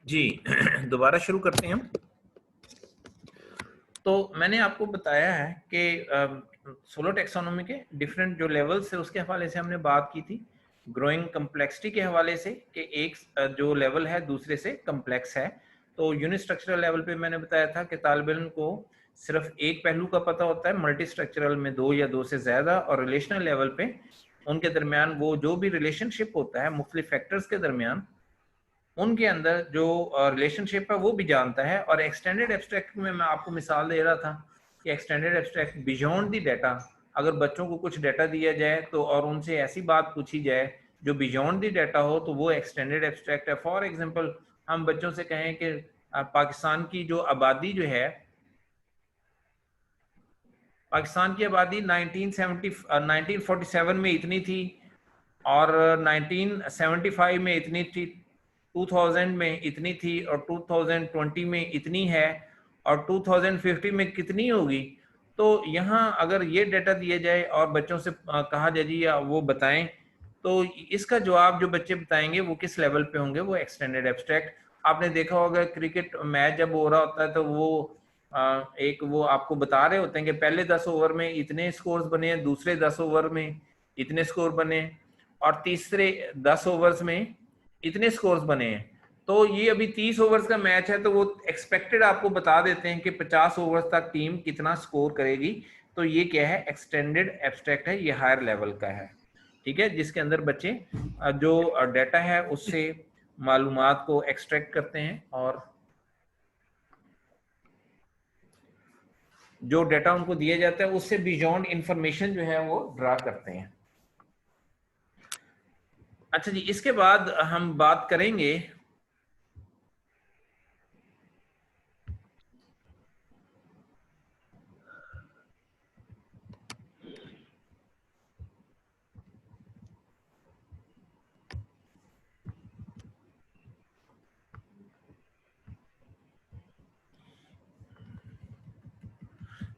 जी दोबारा शुरू करते हैं हम। तो मैंने आपको बताया है कि सोलो टेक्सोनोमी के डिफरेंट जो लेवल्स है उसके हवाले से हमने बात की थी, ग्रोइंग कम्प्लेक्सिटी के हवाले से कि एक जो लेवल है दूसरे से कम्प्लेक्स है। तो यूनिट स्ट्रक्चरल लेवल पे मैंने बताया था कि तालिब इल्म को सिर्फ एक पहलू का पता होता है, मल्टी स्ट्रक्चरल में दो या दो से ज़्यादा, और रिलेशनल लेवल पे उनके दरमियान वो जो भी रिलेशनशिप होता है मुख्तलिफ फैक्टर्स के दरमियान, उनके अंदर जो रिलेशनशिप है वो भी जानता है। और एक्सटेंडेड एब्स्ट्रैक्ट में मैं आपको मिसाल दे रहा था कि extended abstract beyond the data, अगर बच्चों को कुछ डाटा दिया जाए तो और उनसे ऐसी बात पूछी जाए जो बियॉन्ड दी डाटा हो तो वो एक्सटेंडेड एब्स्ट्रैक्ट है। फॉर एग्जांपल हम बच्चों से कहें कि पाकिस्तान की जो आबादी जो है, पाकिस्तान की आबादी 1947 में इतनी थी और 1975 में इतनी थी, 2000 में इतनी थी और 2020 में इतनी है और 2050 में कितनी होगी। तो यहाँ अगर ये डाटा दिया जाए और बच्चों से कहा जाए जी या वो बताएं, तो इसका जवाब जो बच्चे बताएंगे वो किस लेवल पे होंगे, वो एक्सटेंडेड एब्स्ट्रैक्ट। आपने देखा होगा क्रिकेट मैच जब हो रहा होता है तो वो एक वो आपको बता रहे होते हैं कि पहले 10 ओवर में इतने स्कोर्स बने, दूसरे 10 ओवर में इतने स्कोर बने और तीसरे 10 ओवर्स में इतने स्कोर्स बने हैं। तो ये अभी 30 ओवर्स का मैच है तो वो एक्सपेक्टेड आपको बता देते हैं कि 50 ओवर्स तक टीम कितना स्कोर करेगी। तो ये क्या है, एक्सटेंडेड एब्स्ट्रैक्ट है, ये हायर लेवल का है। ठीक है, जिसके अंदर बच्चे जो डाटा है उससे मालूमात को एक्सट्रैक्ट करते हैं और जो डाटा उनको दिया जाता है उससे बियॉन्ड इंफॉर्मेशन जो है वो ड्रा करते हैं। अच्छा जी, इसके बाद हम बात करेंगे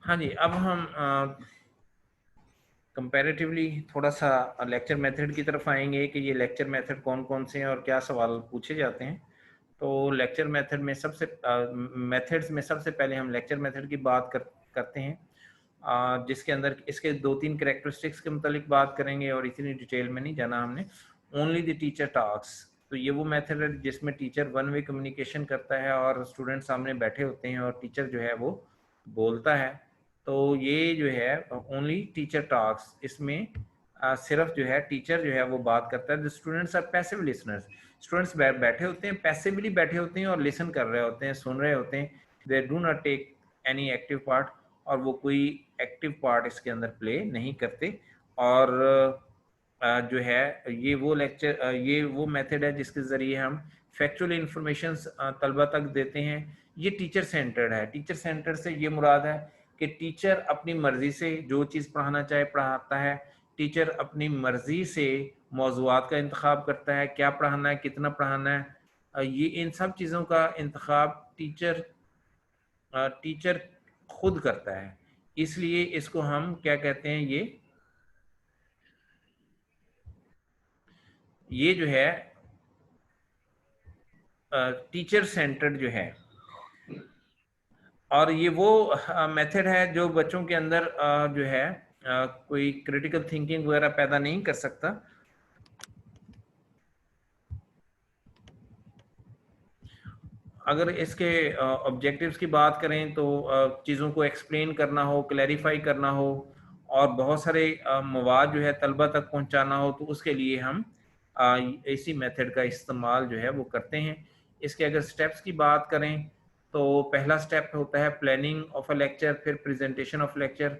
हाँ जी, अब हम कंपैरेटिवली थोड़ा सा लेक्चर मेथड की तरफ आएंगे कि ये लेक्चर मेथड कौन कौन से हैं और क्या सवाल पूछे जाते हैं। तो लेक्चर मेथड में सबसे मेथड्स में सबसे पहले हम लेक्चर मेथड की बात करते हैं, जिसके अंदर इसके 2-3 कैरेक्टरिस्टिक्स के मुतालिक बात करेंगे और इतनी डिटेल में नहीं जाना हमने। ओनली द टीचर टॉक्स, तो ये वो मेथड है जिसमें टीचर वन वे कम्युनिकेशन करता है और स्टूडेंट सामने बैठे होते हैं और टीचर जो है वो बोलता है। तो ये जो है ओनली टीचर टॉक्स, इसमें सिर्फ जो है टीचर जो है वो बात करता है। The students are passive listeners, students बैठे होते हैं, पैसिवली बैठे होते हैं और लिसन कर रहे होते हैं, सुन रहे होते हैं। They do not take any active part, और वो कोई एक्टिव पार्ट इसके अंदर प्ले नहीं करते। और जो है ये वो मेथड है जिसके ज़रिए हम फैक्चुअल इंफॉर्मेशन तलबा तक देते हैं। ये टीचर सेंटर्ड है। टीचर सेंटर्ड से ये मुराद है कि टीचर अपनी मर्जी से जो चीज़ पढ़ाना चाहे पढ़ाता है। टीचर अपनी मर्जी से मौज़ूआत का इंतखाब करता है, क्या पढ़ाना है, कितना पढ़ाना है। ये इन सब चीज़ों का इंतखाब टीचर खुद करता है। इसलिए इसको हम क्या कहते हैं, ये जो है टीचर सेंटर्ड जो है। और ये वो मेथड है जो बच्चों के अंदर जो है कोई क्रिटिकल थिंकिंग वगैरह पैदा नहीं कर सकता। अगर इसके ऑब्जेक्टिव्स की बात करें तो चीज़ों को एक्सप्लेन करना हो, क्लैरिफाई करना हो और बहुत सारे मवाद जो है तलबा तक पहुंचाना हो, तो उसके लिए हम इसी मेथड का इस्तेमाल जो है वो करते हैं। इसके अगर स्टेप्स की बात करें तो पहला स्टेप होता है प्लानिंग ऑफ अ लेक्चर, फिर प्रेजेंटेशन ऑफ लेक्चर,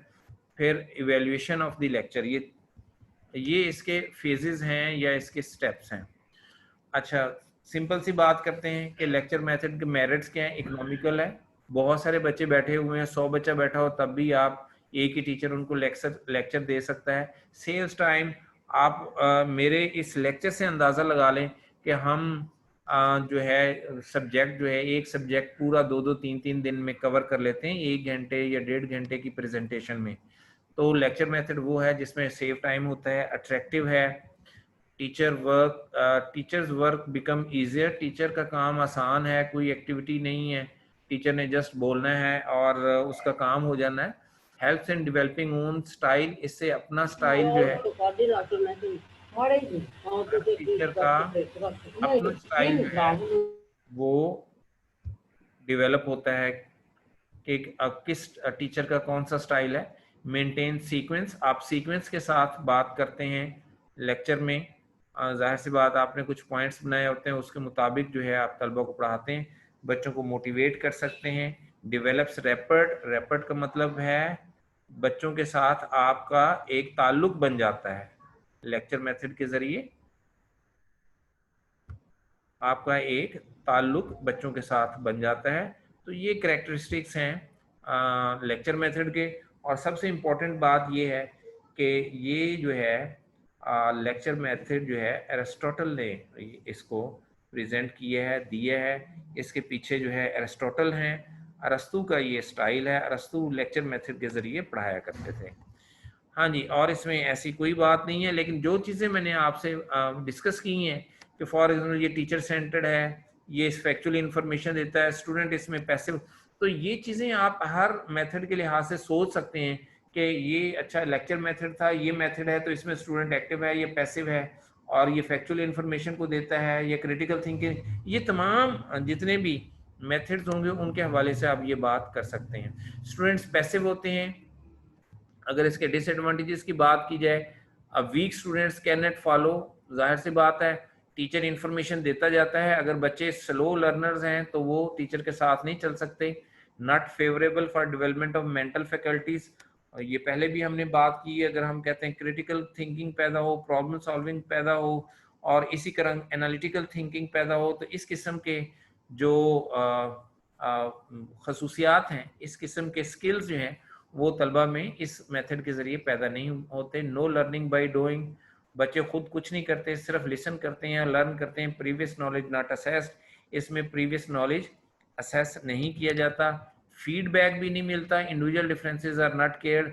फिर इवेल्युएशन ऑफ द लेक्चर। ये इसके फेजेस हैं या इसके स्टेप्स हैं। अच्छा, सिंपल सी बात करते हैं कि लेक्चर मेथड के मेरिट्स क्या हैं। इकोनॉमिकल है, बहुत सारे बच्चे बैठे हुए हैं, 100 बच्चा बैठा हो तब भी आप एक ही टीचर उनको लेक्चर दे सकता है। Saves time. आप मेरे इस लेक्चर से अंदाज़ा लगा लें कि हम जो है सब्जेक्ट जो है, एक सब्जेक्ट पूरा 2-2 3-3 दिन में कवर कर लेते हैं 1 घंटे या 1.5 घंटे की प्रेजेंटेशन में। तो लेक्चर मेथड वो है जिसमें सेव टाइम होता है, अट्रैक्टिव है teachers work become easier, teacher का काम आसान है, कोई एक्टिविटी नहीं है, टीचर ने जस्ट बोलना है और उसका काम हो जाना है। Helps in developing own style, इससे अपना स्टाइल जो है, हर टीचर का अपना स्टाइल जो है वो डेवलप होता है कि अब किस टीचर का कौन सा स्टाइल है। मेंटेन सीक्वेंस, आप सीक्वेंस के साथ बात करते हैं लेक्चर में, जाहिर सी बात आपने कुछ पॉइंट्स बनाए होते हैं, उसके मुताबिक जो है आप तलबा को पढ़ाते हैं, बच्चों को मोटिवेट कर सकते हैं। डेवलप्स रैपर्ड, रैपर्ड का मतलब है बच्चों के साथ आपका एक ताल्लुक बन जाता है लेक्चर मेथड के जरिए, आपका एक ताल्लुक बच्चों के साथ बन जाता है। तो ये कैरेक्टरिस्टिक्स हैं लेक्चर मेथड के। और सबसे इम्पोर्टेंट बात ये है कि ये जो है लेक्चर मेथड जो है एरिस्टोटल ने इसको प्रेजेंट किया है, दिया है। इसके पीछे जो है एरिस्टोटल हैं, अरस्तु का ये स्टाइल है, अरस्तु लेक्चर मेथड के ज़रिए पढ़ाया करते थे। हाँ जी, और इसमें ऐसी कोई बात नहीं है, लेकिन जो चीज़ें मैंने आपसे डिस्कस की हैं कि फॉर एग्जाम्पल ये टीचर सेंटर्ड है, ये फैक्चुअल इंफॉर्मेशन देता है, स्टूडेंट इसमें पैसिव, तो ये चीज़ें आप हर मेथड के लिहाज से सोच सकते हैं कि ये अच्छा लेक्चर मेथड था, ये मेथड है तो इसमें स्टूडेंट एक्टिव है, ये पैसिव है, और ये फैक्चुअल इंफॉर्मेशन को देता है, ये क्रिटिकल थिंकिंग, ये तमाम जितने भी मेथड्स होंगे उनके हवाले से आप ये बात कर सकते हैं। स्टूडेंट्स पैसिव होते हैं। अगर इसके डिसएडवांटेजेस की बात की जाए, अब weak students can not follow, जाहिर सी बात है टीचर इन्फॉर्मेशन देता जाता है, अगर बच्चे स्लो लर्नर्स हैं तो वो टीचर के साथ नहीं चल सकते। Not favourable for development of mental faculties, ये पहले भी हमने बात की है, अगर हम कहते हैं क्रिटिकल थिंकिंग पैदा हो, प्रॉब्लम सॉल्विंग पैदा हो और इसी तरह एनालिटिकल थिंकिंग पैदा हो, तो इस किस्म के जो खसूसियात हैं, इस किस्म के स्किल्स जो हैं वो तलबा में इस मेथड के ज़रिए पैदा नहीं होते। नो लर्निंग बाय डूइंग, बच्चे खुद कुछ नहीं करते, सिर्फ लिसन करते हैं, लर्न करते हैं। प्रीवियस नॉलेज नॉट असेस्ड, इसमें प्रीवियस नॉलेज असेस नहीं किया जाता। फीडबैक भी नहीं मिलता। Individual differences are not cared,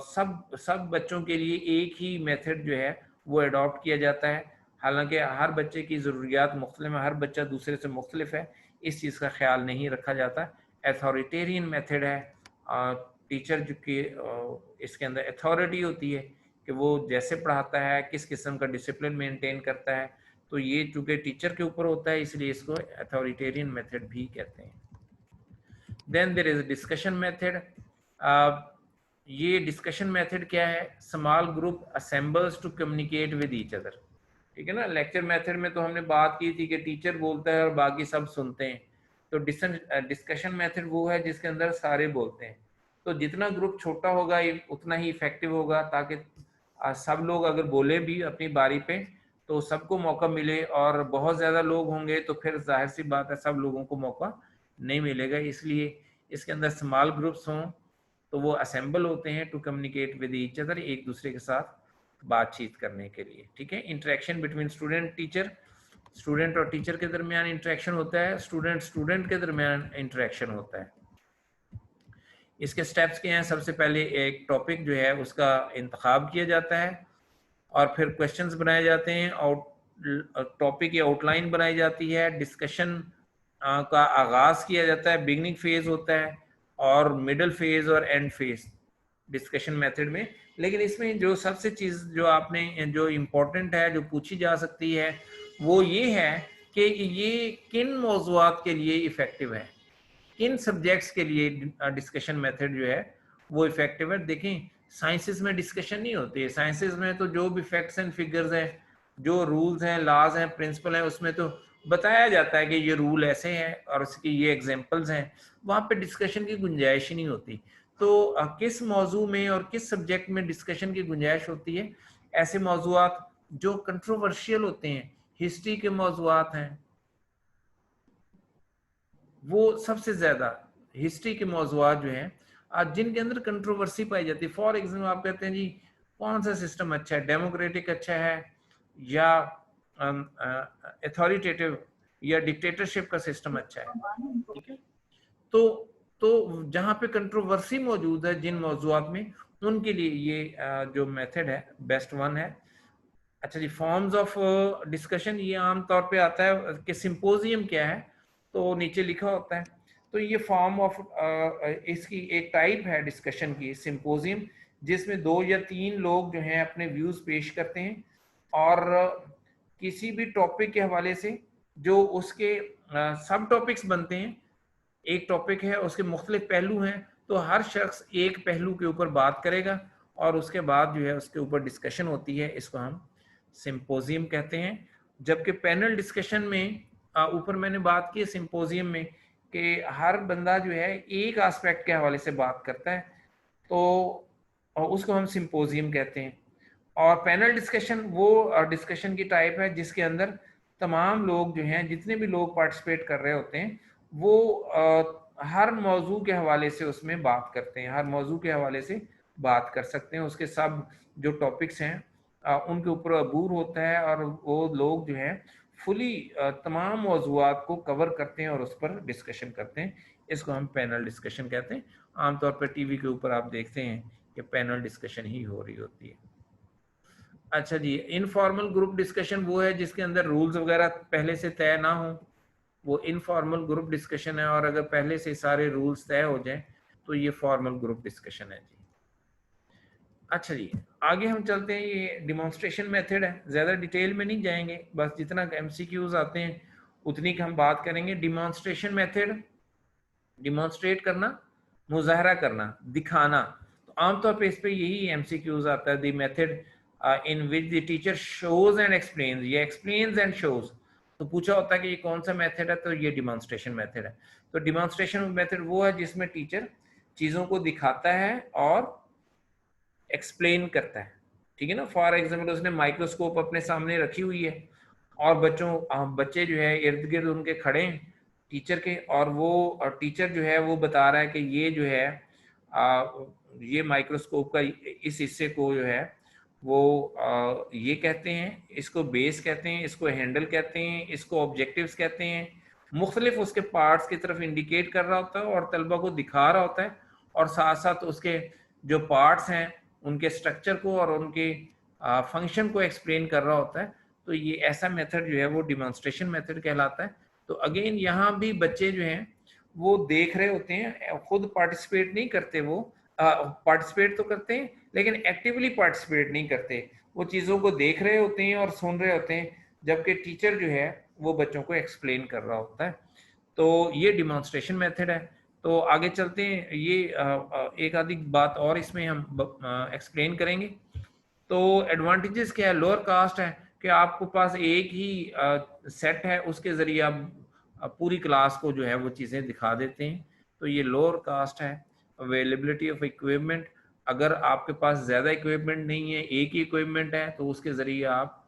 सब बच्चों के लिए एक ही मेथड जो है वो अडॉप्ट किया जाता है, हालांकि हर बच्चे की ज़रूरियात मुख्तलिफ है, हर बच्चा दूसरे से मुख्तलिफ है, इस चीज़ का ख्याल नहीं रखा जाता। अथॉरिटेरियन मेथड है, टीचर जो कि इसके अंदर अथॉरिटी होती है कि वो जैसे पढ़ाता है, किस किस्म का डिसिप्लिन मेंटेन करता है, तो ये चूँकि टीचर के ऊपर होता है इसलिए इसको अथॉरिटेरियन मेथड भी कहते हैं। Then there is discussion method. ये डिस्कशन मेथड क्या है? Small group assembles to communicate with each other, ठीक है ना। लेक्चर मेथड में तो हमने बात की थी कि टीचर बोलता है और बाकी सब सुनते हैं, तो डिस्कशन मेथड वो है जिसके अंदर सारे बोलते हैं। तो जितना ग्रुप छोटा होगा उतना ही इफेक्टिव होगा, ताकि सब लोग अगर बोले भी अपनी बारी पे तो सबको मौका मिले, और बहुत ज़्यादा लोग होंगे तो फिर जाहिर सी बात है सब लोगों को मौका नहीं मिलेगा। इसलिए इसके अंदर स्मॉल ग्रुप्स हों तो वो असेंबल होते हैं to communicate with each other, एक दूसरे के साथ बातचीत करने के लिए, ठीक है। Interaction between student teacher, student और टीचर के दरमियान इंटरेक्शन होता है, स्टूडेंट स्टूडेंट के दरमियान इंटरेक्शन होता है। इसके स्टेप्स क्या हैं? सबसे पहले एक टॉपिक जो है उसका इंतखाब किया जाता है और फिर क्वेश्चंस बनाए जाते हैं और टॉपिक की आउटलाइन बनाई जाती है, डिस्कशन का आगाज किया जाता है, बिगनिंग फेज होता है और मिडल फेज और एंड फेज डिस्कशन मेथड में। लेकिन इसमें जो सबसे चीज़ जो आपने जो इम्पोर्टेंट है, जो पूछी जा सकती है, वो ये है कि ये किन मौज़ूआत के लिए इफ़ेक्टिव है, किन सब्जेक्ट्स के लिए डिस्कशन मेथड जो है वो इफेक्टिव है। देखें, साइंसेस में डिस्कशन नहीं होती है, साइंसेस में तो जो भी फैक्ट्स एंड फिगर्स हैं, जो रूल्स हैं, लॉज हैं, प्रिंसिपल हैं, उसमें तो बताया जाता है कि ये रूल ऐसे हैं और उसकी ये एग्जांपल्स हैं, वहाँ पे डिस्कशन की गुंजाइश ही नहीं होती। तो किस मौजू में और किस सब्जेक्ट में डिस्कशन की गुंजाइश होती है? ऐसे मौजूआत जो कंट्रोवर्शियल होते हैं, हिस्ट्री के मौजूआत हैं, वो सबसे ज्यादा हिस्ट्री के मौजूआत जो हैं आज जिनके अंदर कंट्रोवर्सी पाई जाती है। फॉर एग्जाम्पल आप कहते हैं जी कौन सा सिस्टम अच्छा है, डेमोक्रेटिक अच्छा है या अथॉरिटेटिव या डिक्टेटरशिप का सिस्टम अच्छा है, ठीक है। तो जहां पे कंट्रोवर्सी मौजूद है जिन मौजूआत में, उनके लिए ये जो मेथड है बेस्ट वन है। अच्छा जी, फॉर्म्स ऑफ डिस्कशन ये आम तौर पे आता है कि सिंपोजियम क्या है, तो नीचे लिखा होता है। तो ये फॉर्म ऑफ इसकी एक टाइप है डिस्कशन की, सिंपोजियम, जिसमें 2 या 3 लोग जो हैं अपने व्यूज पेश करते हैं और किसी भी टॉपिक के हवाले से जो उसके सब टॉपिक्स बनते हैं। एक टॉपिक है, उसके मुख्तलिफ पहलू हैं, तो हर शख्स एक पहलू के ऊपर बात करेगा और उसके बाद जो है उसके ऊपर डिस्कशन होती है। इसको हम सिंपोजियम कहते हैं। जबकि पैनल डिस्कशन में ऊपर मैंने बात की सिंपोजियम में कि हर बंदा जो है एक एस्पेक्ट के हवाले से बात करता है, तो उसको हम सिंपोजियम कहते हैं। और पैनल डिस्कशन वो डिस्कशन की टाइप है जिसके अंदर तमाम लोग जो हैं, जितने भी लोग पार्टिसिपेट कर रहे होते हैं, वो हर मौजू के हवाले से उसमें बात करते हैं, हर मौजू के हवाले से बात कर सकते हैं। उसके सब जो टॉपिक्स हैं उनके ऊपर अबूर होता है और वो लोग जो हैं फुली तमाम मौजूआत को कवर करते हैं और उस पर डिस्कशन करते हैं। इसको हम पैनल डिस्कशन कहते हैं। आमतौर पर टीवी के ऊपर आप देखते हैं कि पैनल डिस्कशन ही हो रही होती है। अच्छा जी, इनफॉर्मल ग्रुप डिस्कशन वो है जिसके अंदर रूल्स वगैरह पहले से तय ना हो, वो इनफॉर्मल ग्रुप डिस्कशन है। और अगर पहले से सारे रूल्स तय हो जाएं तो ये फॉर्मल ग्रुप डिस्कशन है जी। अच्छा जी, आगे हम चलते हैं। ये डिमॉन्स्ट्रेशन मेथड है, ज़्यादा डिटेल में नहीं जाएंगे, बस जितना एमसीक्यूज आते हैं उतनी की हम बात करेंगे। डिमॉन्स्ट्रेशन मेथड, डिमॉन्स्ट्रेट करना, मुजाहरा करना, दिखाना। तो आमतौर पे इस पे यही एमसीक्यूज आता है। The method in which the teacher shows and explains, ये एक्सप्लेन्स एंड शोज। तो पूछा होता है कि ये कौन सा मेथड है, तो ये डिमॉन्स्ट्रेशन मेथड है। तो डिमॉन्स्ट्रेशन मेथड वो है जिसमें टीचर चीज़ों को दिखाता है और एक्सप्लेन करता है। ठीक है ना। फॉर एग्जाम्पल उसने माइक्रोस्कोप अपने सामने रखी हुई है और बच्चे जो है इर्द गिर्द उनके खड़े हैं टीचर के, और वो टीचर जो है वो बता रहा है कि ये जो है आ, ये माइक्रोस्कोप का इस हिस्से को जो है वो ये कहते हैं, इसको बेस कहते हैं, इसको हैंडल कहते हैं, इसको ऑब्जेक्टिव्स कहते हैं। मुख्तलिफ उसके पार्ट्स की तरफ इंडिकेट कर रहा होता है और तलबा को दिखा रहा होता है, और साथ साथ उसके जो पार्ट्स हैं उनके स्ट्रक्चर को और उनके फंक्शन को एक्सप्लेन कर रहा होता है। तो ये ऐसा मेथड जो है वो डिमॉन्स्ट्रेशन मेथड कहलाता है। तो अगेन यहाँ भी बच्चे जो हैं वो देख रहे होते हैं, खुद पार्टिसिपेट नहीं करते। वो पार्टिसिपेट तो करते हैं लेकिन एक्टिवली पार्टिसिपेट नहीं करते, वो चीज़ों को देख रहे होते हैं और सुन रहे होते हैं, जबकि टीचर जो है वो बच्चों को एक्सप्लेन कर रहा होता है। तो ये डिमॉन्स्ट्रेशन मेथड है। तो आगे चलते हैं। ये एक आधी बात और इसमें हम एक्सप्लेन करेंगे। तो एडवांटेजेस क्या है, लोअर कास्ट है कि आपके पास एक ही सेट है, उसके ज़रिए आप पूरी क्लास को जो है वो चीज़ें दिखा देते हैं। तो ये लोअर कास्ट है। अवेलेबिलिटी ऑफ इक्विपमेंट, अगर आपके पास ज़्यादा इक्विपमेंट नहीं है, एक ही इक्विपमेंट है, तो उसके ज़रिए आप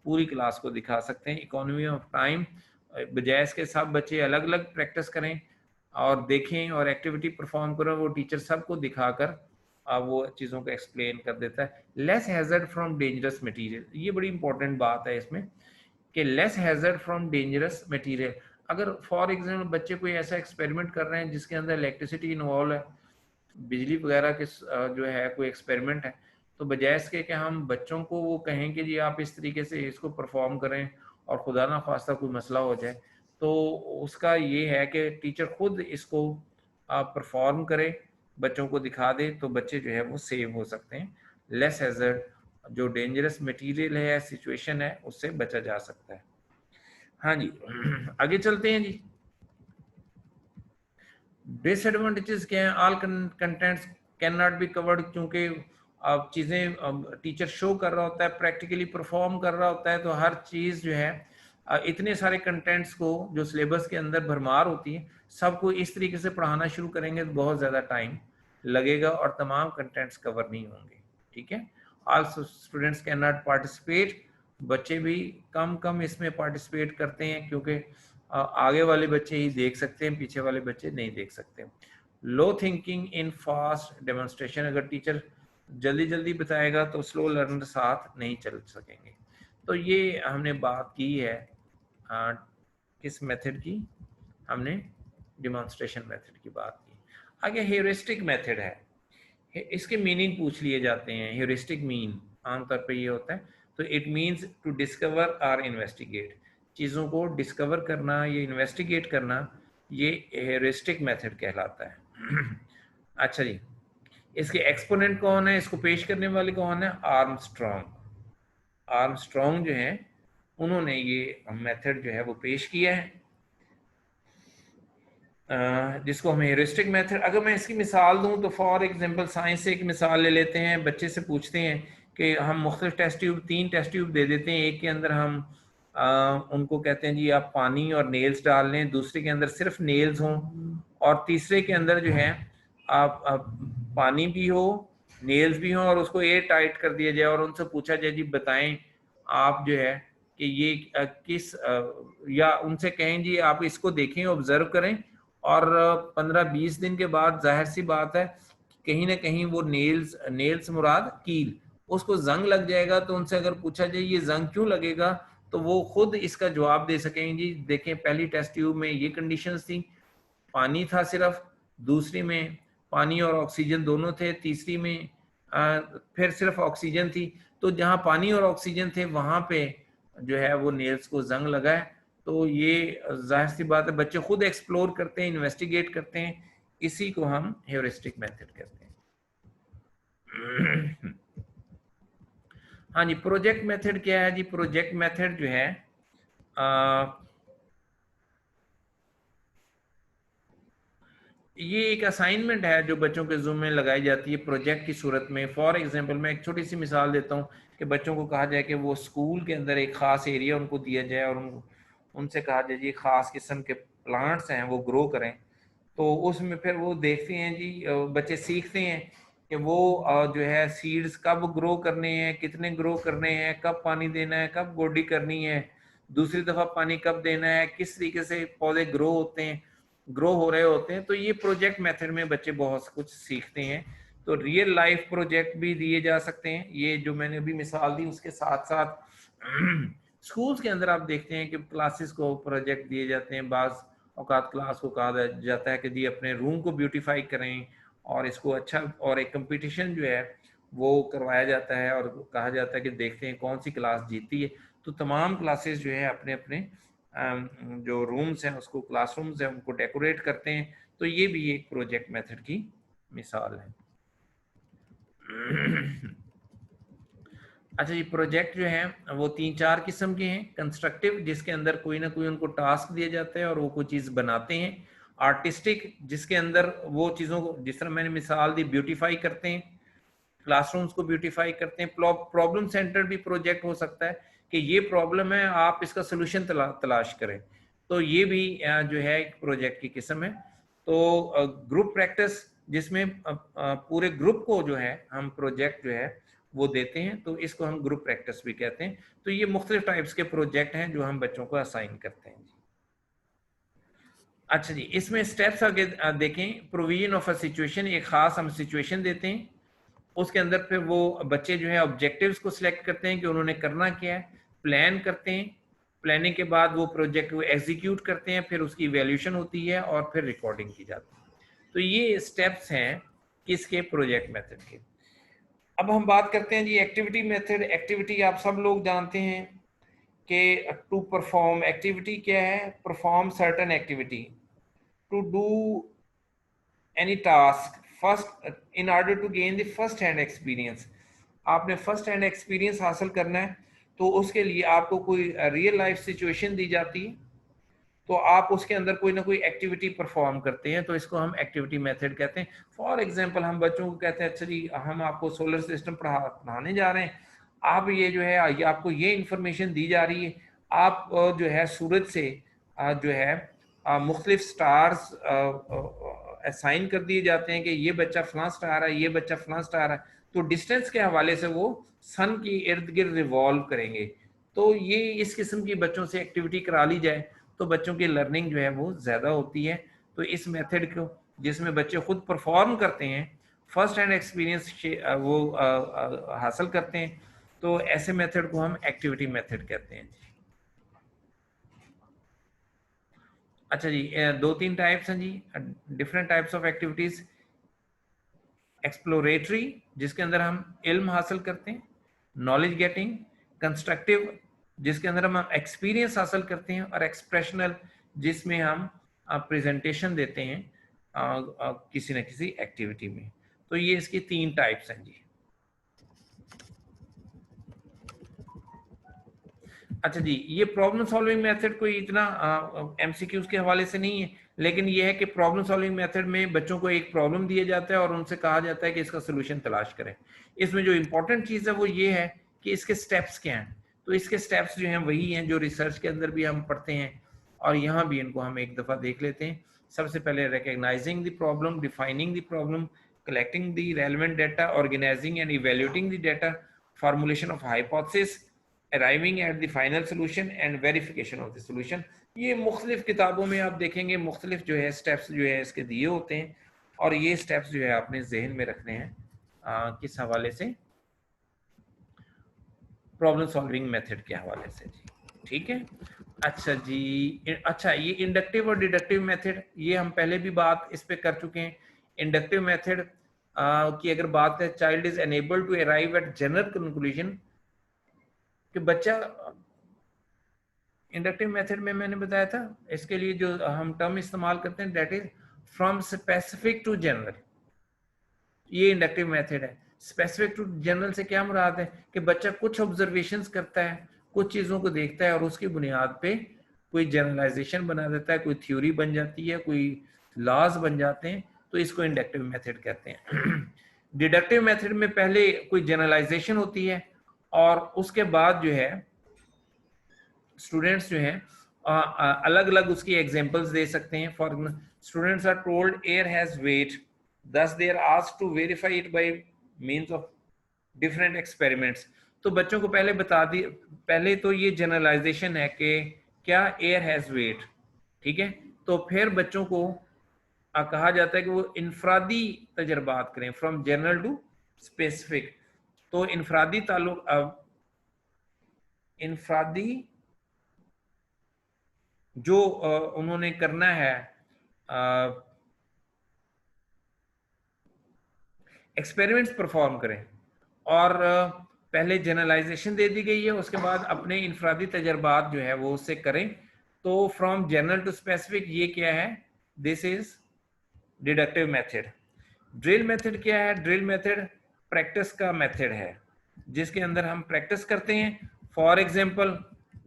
पूरी क्लास को दिखा सकते हैं। इकोनॉमी ऑफ टाइम, बजाय इसके सब बच्चे अलग अलग प्रैक्टिस करें और देखें और एक्टिविटी परफॉर्म करें, वो टीचर सबको दिखाकर वो चीज़ों को एक्सप्लेन कर देता है। Less hazard from dangerous material, ये बड़ी इंपॉर्टेंट बात है इसमें कि less hazard from dangerous material. अगर फॉर एग्जाम्पल बच्चे कोई ऐसा एक्सपेरिमेंट कर रहे हैं जिसके अंदर इलेक्ट्रिसिटी इन्वॉल्व है, बिजली वगैरह के जो है कोई एक्सपेरिमेंट है, तो बजाय इसके कि हम बच्चों को वो कहें कि जी आप इस तरीके से इसको परफॉर्म करें और खुदा ना खास्ता कोई मसला हो जाए, तो उसका ये है कि टीचर खुद इसको परफॉर्म करे, बच्चों को दिखा दे, तो बच्चे जो है वो सेव हो सकते हैं। लेस हैजर्ड, जो डेंजरस मटेरियल है या सिचुएशन है उससे बचा जा सकता है। हाँ जी, आगे चलते हैं जी। डिसएडवांटेजेस क्या है, all contents can not be covered, क्योंकि अब चीज़ें टीचर शो कर रहा होता है, प्रैक्टिकली परफॉर्म कर रहा होता है, तो हर चीज़ जो है इतने सारे कंटेंट्स को जो सिलेबस के अंदर भरमार होती है, सबको इस तरीके से पढ़ाना शुरू करेंगे तो बहुत ज़्यादा टाइम लगेगा और तमाम कंटेंट्स कवर नहीं होंगे। ठीक है। Also students can not participate, बच्चे भी कम कम इसमें पार्टिसिपेट करते हैं, क्योंकि आगे वाले बच्चे ही देख सकते हैं, पीछे वाले बच्चे नहीं देख सकते। लो थिंकिंग इन फास्ट डेमोन्स्ट्रेशन, अगर टीचर जल्दी जल्दी बताएगा तो स्लो लर्नर साथ नहीं चल सकेंगे। तो ये हमने बात की है किस मेथड की, हमने डिमॉन्स्ट्रेशन मेथड की बात की। आगे हेरिस्टिक मेथड है, इसके मीनिंग पूछ लिए जाते हैं। हेरिस्टिक मीन आमतौर पे ये होता है। तो इट मीन्स टू डिस्कवर और इन्वेस्टिगेट, चीज़ों को डिस्कवर करना, ये इन्वेस्टिगेट करना, ये हेरिस्टिक मेथड कहलाता है। अच्छा जी, इसके एक्सपोनेंट कौन है, इसको पेश करने वाले कौन है, आर्मस्ट्रॉन्ग। आर्मस्ट्रॉन्ग जो है उन्होंने ये मेथड जो है वो पेश किया है, जिसको हम हेरिस्टिक मेथड। अगर मैं इसकी मिसाल दूं तो फॉर एग्जांपल साइंस से एक मिसाल ले लेते हैं। बच्चे से पूछते हैं कि हम मुख्तलिफ टेस्ट ट्यूब, 3 टेस्ट ट्यूब दे देते हैं। एक के अंदर हम उनको कहते हैं जी आप पानी और नेल्स डाल लें, दूसरे के अंदर सिर्फ नेल्स हों, और तीसरे के अंदर जो है आप पानी भी हो, नेल्स भी हों, और उसको एयर टाइट कर दिया जाए और उनसे पूछा जाए जी बताएं आप जो है कि ये किस या उनसे कहें जी आप इसको देखें, ऑब्जर्व करें, और 15-20 दिन के बाद जाहिर सी बात है कहीं ना कहीं वो नेल्स मुराद कील, उसको जंग लग जाएगा। तो उनसे अगर पूछा जाए ये जंग क्यों लगेगा, तो वो खुद इसका जवाब दे सकेंगे जी देखें पहली टेस्ट ट्यूब में ये कंडीशंस थी, पानी था सिर्फ, दूसरी में पानी और ऑक्सीजन दोनों थे, तीसरी में फिर सिर्फ ऑक्सीजन थी। तो जहाँ पानी और ऑक्सीजन थे वहां पे जो है वो नेल्स को जंग लगा है। तो ये जाहिर सी बात है बच्चे खुद एक्सप्लोर करते हैं, इन्वेस्टिगेट करते हैं, इसी को हम हेरिस्टिक मेथड कहते हैं। हाँ जी, प्रोजेक्ट मेथड क्या है जी, प्रोजेक्ट मेथड जो है ये एक असाइनमेंट है जो बच्चों के ज़ूम में लगाई जाती है प्रोजेक्ट की सूरत में। फॉर एग्जांपल मैं एक छोटी सी मिसाल देता हूँ कि बच्चों को कहा जाए कि वो स्कूल के अंदर एक ख़ास एरिया उनको दिया जाए और उनसे कहा जाए जी ख़ास किस्म के प्लांट्स हैं वो ग्रो करें। तो उसमें फिर वो देखते हैं जी बच्चे सीखते हैं कि वो जो है सीड्स कब ग्रो करने हैं, कितने ग्रो करने हैं, कब पानी देना है, कब गोडी करनी है, दूसरी दफ़ा पानी कब देना है, किस तरीके से पौधे ग्रो होते हैं, ग्रो हो रहे होते हैं। तो ये प्रोजेक्ट मेथड में बच्चे बहुत कुछ सीखते हैं। तो रियल लाइफ प्रोजेक्ट भी दिए जा सकते हैं, ये जो मैंने अभी मिसाल दी उसके साथ साथ स्कूल्स के अंदर आप देखते हैं कि क्लासेस को प्रोजेक्ट दिए जाते हैं। बाज़ औकात क्लास को कहा जाता है कि जी अपने रूम को ब्यूटीफाई करें और इसको अच्छा, और एक कंपटीशन जो है वो करवाया जाता है और कहा जाता है कि देखते हैं कौन सी क्लास जीती है। तो तमाम क्लासेस जो है अपने अपने जो रूम्स हैं उसको, क्लासरूम्स हैं उनको डेकोरेट करते हैं। तो ये भी एक प्रोजेक्ट मेथड की मिसाल है। अच्छा, ये प्रोजेक्ट जो है वो 3-4 किस्म के हैं। कंस्ट्रक्टिव, जिसके अंदर कोई ना कोई उनको टास्क दिया जाता है और वो कोई चीज़ बनाते हैं। आर्टिस्टिक, जिसके अंदर वो चीज़ों को, जिस तरह मैंने मिसाल दी, ब्यूटीफाई करते हैं, क्लासरूम्स को ब्यूटीफाई करते हैं। प्रॉब्लम सेंटर भी प्रोजेक्ट हो सकता है कि ये प्रॉब्लम है, आप इसका सोल्यूशन तलाश करें। तो ये भी जो है एक प्रोजेक्ट की किस्म है। तो ग्रुप प्रैक्टिस, जिसमें पूरे ग्रुप को जो है हम प्रोजेक्ट जो है वो देते हैं, तो इसको हम ग्रुप प्रैक्टिस भी कहते हैं। तो ये मुख्तलिफ टाइप्स के प्रोजेक्ट हैं जो हम बच्चों को असाइन करते हैं। अच्छा जी, इसमें स्टेप्स आगे देखें। प्रोविजन ऑफ अ सिचुएशन, एक खास हम सिचुएशन देते हैं, उसके अंदर फिर वो बच्चे जो है ऑब्जेक्टिव्स को सिलेक्ट करते हैं कि उन्होंने करना क्या है, प्लान करते हैं, प्लानिंग के बाद वो प्रोजेक्ट को एग्जीक्यूट करते हैं, फिर उसकी वैल्यूएशन होती है और फिर रिकॉर्डिंग की जाती है। तो ये स्टेप्स हैं किसके, प्रोजेक्ट मेथड के। अब हम बात करते हैं जी एक्टिविटी मेथड। एक्टिविटी आप सब लोग जानते हैं कि टू परफॉर्म, एक्टिविटी क्या है, perform certain activity, to do any task first in order to gain the first hand experience. आपने फर्स्ट हैंड एक्सपीरियंस हासिल करना है, तो उसके लिए आपको कोई रियल लाइफ सिचुएशन दी जाती है, तो आप उसके अंदर कोई ना कोई एक्टिविटी परफॉर्म करते हैं, तो इसको हम एक्टिविटी मेथड कहते हैं। फॉर एग्जांपल हम बच्चों को कहते हैं अच्छा जी हम आपको सोलर सिस्टम पढ़ाने जा रहे हैं, आप ये जो है ये आपको ये इंफॉर्मेशन दी जा रही है, आप जो है सूरज से जो है मुख्तलिफ स्टार्स असाइन कर दिए जाते हैं कि ये बच्चा फलां स्टार है, ये बच्चा फलां स्टार है, तो डिस्टेंस के हवाले से वो सन की इर्द गिर्द रिवॉल्व करेंगे। तो ये इस किस्म की बच्चों से एक्टिविटी करा ली जाए तो बच्चों की लर्निंग जो है वो ज़्यादा होती है। तो इस मेथड को, जिसमें बच्चे खुद परफॉर्म करते हैं, फर्स्ट हैंड एक्सपीरियंस वो हासिल करते हैं, तो ऐसे मेथड को हम एक्टिविटी मेथड कहते हैं। अच्छा जी, 2-3 टाइप्स हैं जी, different types of activities. Exploratory, जिसके अंदर हम इल्म हासिल करते हैं, नॉलेज गेटिंग, कंस्ट्रक्टिव जिसके अंदर हम एक्सपीरियंस हासिल करते हैं, और एक्सप्रेशनल जिसमें हम प्रेजेंटेशन देते हैं किसी न किसी एक्टिविटी में। तो ये इसकी 3 टाइप्स हैं जी। अच्छा जी, ये प्रॉब्लम सॉल्विंग मेथड कोई इतना एमसीक्यूज के हवाले से नहीं है, लेकिन ये है कि प्रॉब्लम सॉल्विंग मेथड में बच्चों को एक प्रॉब्लम दिया जाता है और उनसे कहा जाता है कि इसका सोल्यूशन तलाश करें। इसमें जो इंपॉर्टेंट चीज़ है वो ये है कि इसके स्टेप्स क्या हैं। तो इसके स्टेप्स जो हैं वही हैं जो रिसर्च के अंदर भी हम पढ़ते हैं, और यहाँ भी इनको हम एक दफ़ा देख लेते हैं। सबसे पहले recognising the problem, defining the problem, collecting the relevant data, organising and evaluating the data, formulation of hypothesis, arriving at the final solution and verification of the solution. ये मुख्तलिफ किताबों में आप देखेंगे मुख्तलिफ जो है स्टेप्स जो है इसके दिए होते हैं, और ये स्टेप्स जो है आपने जहन में रखने हैं किस हवाले से, प्रॉब्लम सॉल्विंग मेथड के हवाले से जी। ठीक है, अच्छा जी। अच्छा, ये इंडक्टिव और डिडक्टिव मेथड, ये हम पहले भी बात इस पे कर चुके हैं। इंडक्टिव मेथड की अगर बात है, child is unable to arrive at general conclusion, कि बच्चा, इंडक्टिव मेथड में मैंने बताया था इसके लिए जो हम टर्म इस्तेमाल करते हैं that is from specific to general. ये इंडक्टिव मेथड है। स्पेसिफिक टू जनरल से क्या मुराद है कि बच्चा कुछ ऑब्जर्वेशंस करता है, कुछ चीज़ों को देखता है और उसकी बुनियाद पे कोई जनरलाइजेशन बना देता है, कोई थ्योरी बन जाती है, कोई लॉज बन जाते हैं, तो इसको इंडक्टिव मेथड कहते हैं। डिडक्टिव मेथड में पहले कोई जनरलाइजेशन होती है और उसके बाद जो है स्टूडेंट्स जो हैं अलग अलग उसकी एग्जांपल्स दे सकते हैं। For students are told air has weight, thus they are asked to verify it by means of different experiments। तो बच्चों को पहले बता दी, पहले तो ये जनरलाइजेशन है कि क्या एयर हैज वेट, ठीक है। तो फिर बच्चों को कहा जाता है कि वो इनफरादी तजर्बात करें, फ्रॉम जनरल टू स्पेसिफिक। तो इनफरादी ताल्लुक, इनफरादी जो उन्होंने करना है, एक्सपेरिमेंट्स परफॉर्म करें, और पहले जनरलाइजेशन दे दी गई है, उसके बाद अपने इनफरादी तजर्बात जो है वो उससे करें। तो फ्रॉम जनरल टू स्पेसिफिक ये क्या है, this is deductive method. Drill method क्या है, ड्रिल मेथड प्रैक्टिस का मेथड है जिसके अंदर हम प्रैक्टिस करते हैं। फॉर एग्जांपल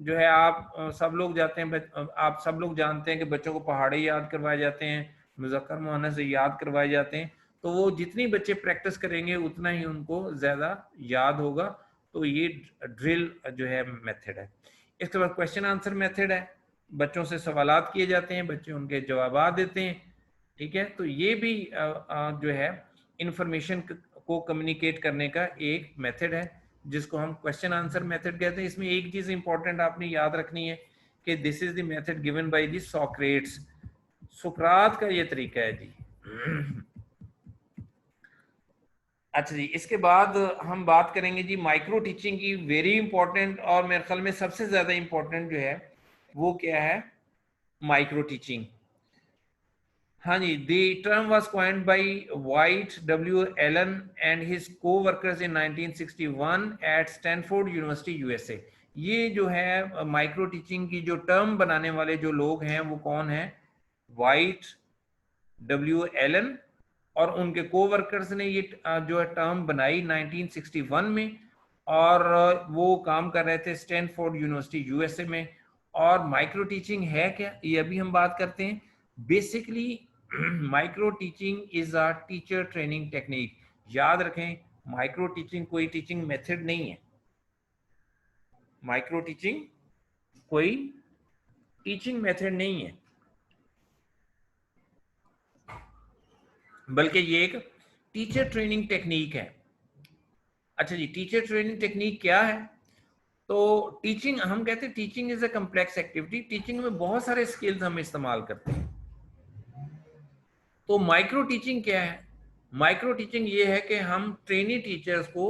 जो है आप सब लोग जाते हैं, आप सब लोग जानते हैं कि बच्चों को पहाड़े याद करवाए जाते हैं, मुज़क्कर मुअन्नस से याद करवाए जाते हैं। तो वो जितनी बच्चे प्रैक्टिस करेंगे उतना ही उनको ज़्यादा याद होगा। तो ये ड्रिल जो है मेथड है। इसके बाद क्वेश्चन आंसर मेथड है, बच्चों से सवालात किए जाते हैं, बच्चे उनके जवाब देते हैं, ठीक है। तो ये भी जो है इंफॉर्मेशन को कम्युनिकेट करने का एक मेथड है जिसको हम क्वेश्चन आंसर मेथड कहते हैं। इसमें एक चीज इंपॉर्टेंट आपने याद रखनी है कि this is the method given by the Socrates, सुकरात का ये तरीका है जी। अच्छा जी, इसके बाद हम बात करेंगे जी माइक्रो टीचिंग की, वेरी इंपॉर्टेंट, और मेरे ख्याल में सबसे ज्यादा इंपॉर्टेंट जो है वो क्या है, माइक्रो टीचिंग। हाँ जी, the term was coined by White W. Allen and his co-workers in 1961 at Stanford University, USA। ये जो है माइक्रो टीचिंग की जो टर्म बनाने वाले जो लोग हैं वो कौन है, वाइट W. एलन, और उनके को-वर्कर्स ने ये जो है टर्म बनाई 1961 में, और वो काम कर रहे थे स्टैनफोर्ड यूनिवर्सिटी यूएसए में। और माइक्रो टीचिंग है क्या, ये अभी हम बात करते हैं। Basically micro teaching is a teacher training technique. याद रखें, माइक्रो टीचिंग कोई टीचिंग मेथड नहीं है, माइक्रो टीचिंग कोई टीचिंग मेथड नहीं है, बल्कि ये एक टीचर ट्रेनिंग टेक्निक है। अच्छा जी, टीचर ट्रेनिंग टेक्निक क्या है, तो टीचिंग, हम कहते हैं teaching is a complex activity. Teaching में बहुत सारे स्किल्स हम इस्तेमाल करते हैं। तो माइक्रो टीचिंग क्या है, माइक्रो टीचिंग ये है कि हम ट्रेनी टीचर्स को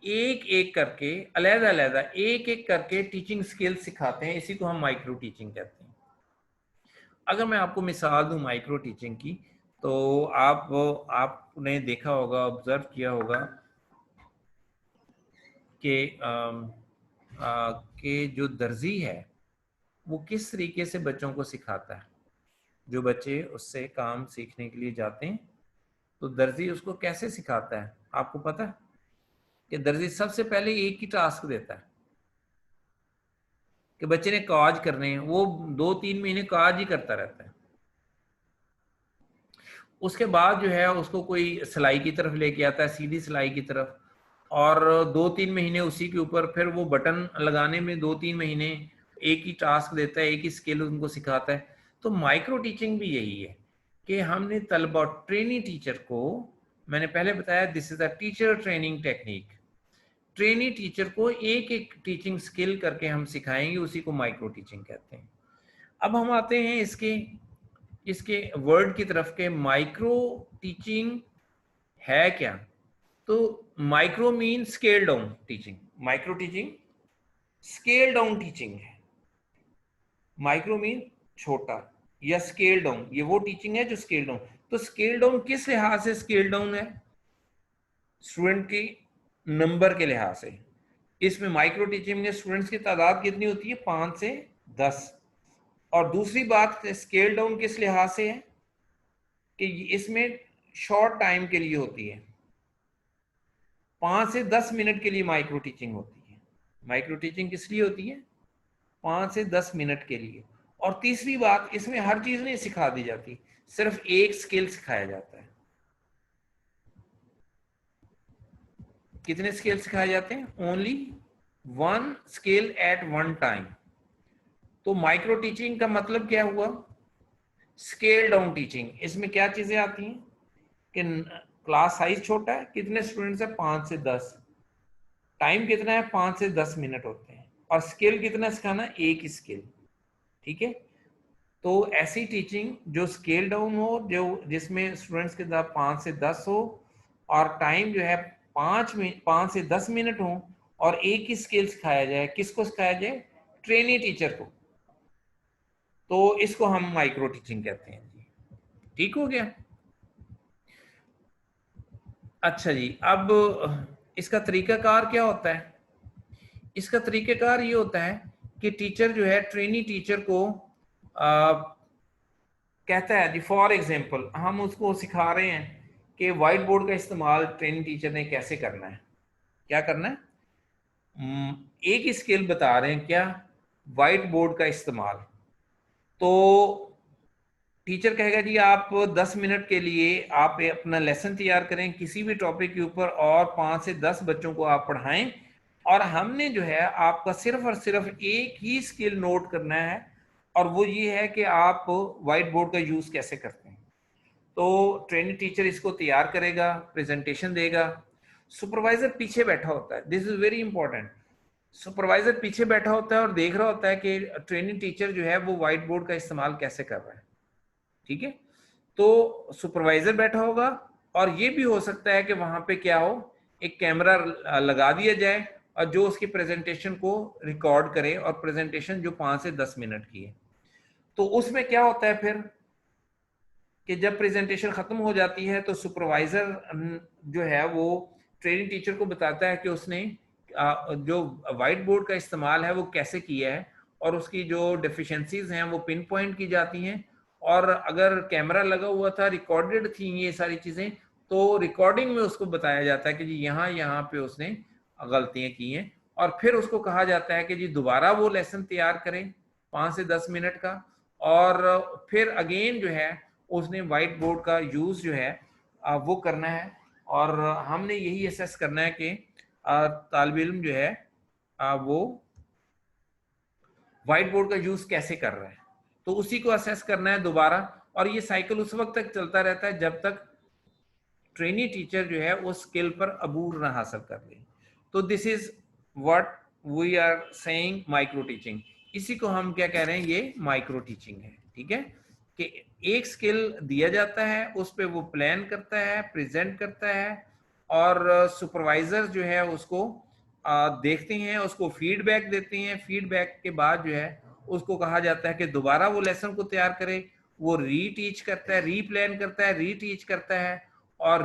एक एक करके, अलग अलग एक एक करके टीचिंग स्किल्स सिखाते हैं, इसी को हम माइक्रो टीचिंग कहते हैं। अगर मैं आपको मिसाल दूं माइक्रो टीचिंग की, तो आपने देखा होगा, ऑब्जर्व किया होगा कि जो दर्जी है वो किस तरीके से बच्चों को सिखाता है। जो बच्चे उससे काम सीखने के लिए जाते हैं तो दर्जी उसको कैसे सिखाता है, आपको पता है कि दर्जी सबसे पहले एक ही टास्क देता है कि बच्चे ने काज करने हैं, वो 2-3 महीने काज ही करता रहता है। उसके बाद जो है उसको कोई सिलाई की तरफ लेके आता है, सीधी सिलाई की तरफ, और 2-3 महीने उसी के ऊपर, फिर वो बटन लगाने में 2-3 महीने एक ही टास्क देता है, एक ही स्किल उनको सिखाता है। तो माइक्रो टीचिंग भी यही है कि हमने तलबा, ट्रेनी टीचर को, मैंने पहले बताया this is a teacher training technique, trainee teacher को एक एक टीचिंग स्किल करके हम सिखाएंगे, उसी को माइक्रो टीचिंग कहते हैं। अब हम आते हैं इसके इसके वर्ड की तरफ के माइक्रो टीचिंग है क्या। तो micro mean scale down teaching, micro teaching scale down teaching है। माइक्रो मीन छोटा या स्केल डाउन, ये वो टीचिंग है जो स्केल डाउन। तो स्केल डाउन किस लिहाज से स्केल डाउन है? स्टूडेंट की नंबर के लिहाज से। इसमें माइक्रो टीचिंग में स्टूडेंट्स की तादाद कितनी होती है? 5 से 10। और दूसरी बात स्केल डाउन किस लिहाज से है कि इसमें शॉर्ट टाइम के लिए होती है, 5 से 10 मिनट के लिए माइक्रो टीचिंग होती है। माइक्रो टीचिंग किस लिए होती है? 5 से 10 मिनट के लिए। और तीसरी बात, इसमें हर चीज नहीं सिखा दी जाती, सिर्फ एक स्किल सिखाया जाता है। कितने स्किल सिखाए जाते हैं? Only 1 skill eight 1 time. तो माइक्रो टीचिंग का मतलब क्या हुआ? Scale down teaching. इसमें क्या चीजें आती हैं कि क्लास साइज छोटा है, कितने स्टूडेंट्स है? 5 से 10। टाइम कितना है? 5 से 10 मिनट होते हैं। और स्किल कितना सिखाना? एक ही स्किल। ठीक है। तो ऐसी टीचिंग जो स्केल डाउन हो, जो जिसमें स्टूडेंट्स के साथ 5 से 10 हो और टाइम जो है 5 से 10 मिनट हो, और एक ही स्किल सिखाया जाए। किसको सिखाया जाए? ट्रेनी टीचर को। तो इसको हम माइक्रो टीचिंग कहते हैं जी। ठीक हो गया। अच्छा जी, अब इसका तरीकाकार क्या होता है? इसका तरीकाकार ये होता है कि टीचर जो है ट्रेनी टीचर को कहता है जी, फॉर एग्जांपल हम उसको सिखा रहे हैं कि व्हाइट बोर्ड का इस्तेमाल ट्रेनिंग टीचर ने कैसे करना है। क्या करना है? एक ही स्किल बता रहे हैं, क्या? व्हाइट बोर्ड का इस्तेमाल। तो टीचर कहेगा जी आप 10 मिनट के लिए आप अपना लेसन तैयार करें किसी भी टॉपिक के ऊपर, और 5 से 10 बच्चों को आप पढ़ाएं, और हमने जो है आपका सिर्फ और सिर्फ एक ही स्किल नोट करना है, और वो ये है कि आप व्हाइट बोर्ड का यूज कैसे करते हैं। तो ट्रेनिंग टीचर इसको तैयार करेगा, प्रेजेंटेशन देगा, सुपरवाइजर पीछे बैठा होता है। This is very important. Supervisor पीछे बैठा होता है और देख रहा होता है कि ट्रेनिंग टीचर जो है वो व्हाइट बोर्ड का इस्तेमाल कैसे कर रहा है। ठीक है। तो सुपरवाइजर बैठा होगा, और ये भी हो सकता है कि वहां पे क्या हो, एक कैमरा लगा दिया जाए और जो उसकी प्रेजेंटेशन को रिकॉर्ड करे, और प्रेजेंटेशन जो 5 से 10 मिनट की है। तो उसमें क्या होता है फिर कि जब प्रेजेंटेशन खत्म हो जाती है तो सुपरवाइजर जो है वो ट्रेनिंग टीचर को बताता है कि उसने जो व्हाइट बोर्ड का इस्तेमाल है वो कैसे किया है, और उसकी जो डेफिशिएंसीज हैं वो पिन पॉइंट की जाती हैं। और अगर कैमरा लगा हुआ था, रिकॉर्डेड थी ये सारी चीजें, तो रिकॉर्डिंग में उसको बताया जाता है कि जी यहाँ यहाँ पे उसने गलतियां की हैं। और फिर उसको कहा जाता है कि जी दोबारा वो लेसन तैयार करें 5 से 10 मिनट का, और फिर अगेन जो है उसने व्हाइट बोर्ड का यूज जो है वो करना है। और हमने यही असेस करना है कि तालिब इल्म जो है वो व्हाइट बोर्ड का यूज कैसे कर रहा है, तो उसी को असेस करना है दोबारा। और ये साइकिल उस वक्त तक चलता रहता है जब तक ट्रेनी टीचर जो है उस स्किल पर अबूर ना हासिल कर ले। तो this is what we are saying micro teaching. इसी को हम क्या कह रहे हैं? ये माइक्रो टीचिंग है। ठीक है, कि एक स्किल दिया जाता है, उस पर वो प्लान करता है, प्रेजेंट करता है, और सुपरवाइजर जो है उसको देखते हैं, उसको फीडबैक देते हैं। फीडबैक के बाद जो है उसको कहा जाता है कि दोबारा वो लेसन को तैयार करे। वो रीटीच करता है, रीप्लान करता है, रीटीच करता है, और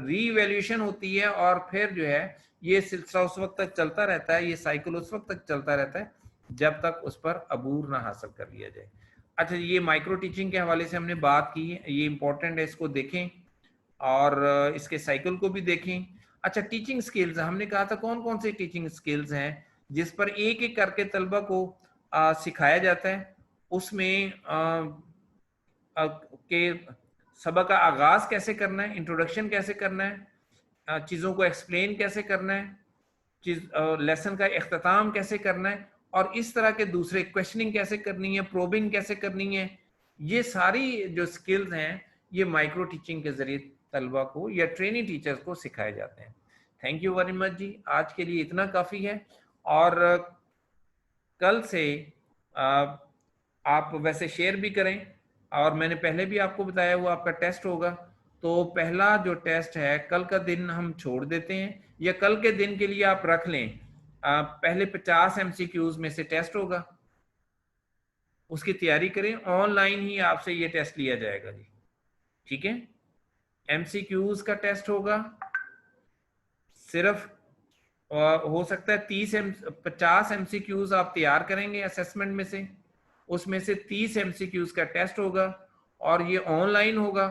रीवैल्यूएशन होती है, और फिर जो है ये सिलसिला उस वक्त तक चलता रहता है, ये साइकिल उस वक्त तक चलता रहता है जब तक उस पर अबूर ना हासिल कर लिया जाए। अच्छा, ये माइक्रो टीचिंग के हवाले से हमने बात की है, ये इंपॉर्टेंट है, इसको देखें और इसके साइकिल को भी देखें। अच्छा, टीचिंग स्किल्स हमने कहा था कौन कौन से टीचिंग स्किल्स हैं जिस पर एक एक करके तलबा को सिखाया जाता है। उसमें के सबक का आगाज कैसे करना है, इंट्रोडक्शन कैसे करना है, चीज़ों को एक्सप्लेन कैसे करना है, लेसन का इख्तिताम कैसे करना है, और इस तरह के दूसरे क्वेश्चनिंग कैसे करनी है, प्रोबिंग कैसे करनी है, ये सारी जो स्किल्स हैं ये माइक्रो टीचिंग के जरिए तलबा को या ट्रेनिंग टीचर्स को सिखाए जाते हैं। थैंक यू वेरी मच जी, आज के लिए इतना काफ़ी है। और कल से आप वैसे शेयर भी करें, और मैंने पहले भी आपको बताया वो आपका टेस्ट होगा। तो पहला जो टेस्ट है कल का दिन हम छोड़ देते हैं, या कल के दिन के लिए आप रख लें, पहले 50 MCQs में से टेस्ट होगा, उसकी तैयारी करें, ऑनलाइन ही आपसे ये टेस्ट लिया जाएगा जी, ठीक है। MCQs का टेस्ट होगा, सिर्फ हो सकता है 50 MCQs आप तैयार करेंगे असेसमेंट में से, उसमें से 30 MCQs का टेस्ट होगा, और ये ऑनलाइन होगा,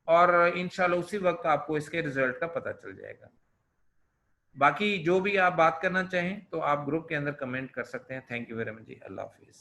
और इंशाल्लाह उसी वक्त आपको इसके रिजल्ट का पता चल जाएगा। बाकी जो भी आप बात करना चाहें तो आप ग्रुप के अंदर कमेंट कर सकते हैं। Thank you very much ji, अल्लाह हाफिज।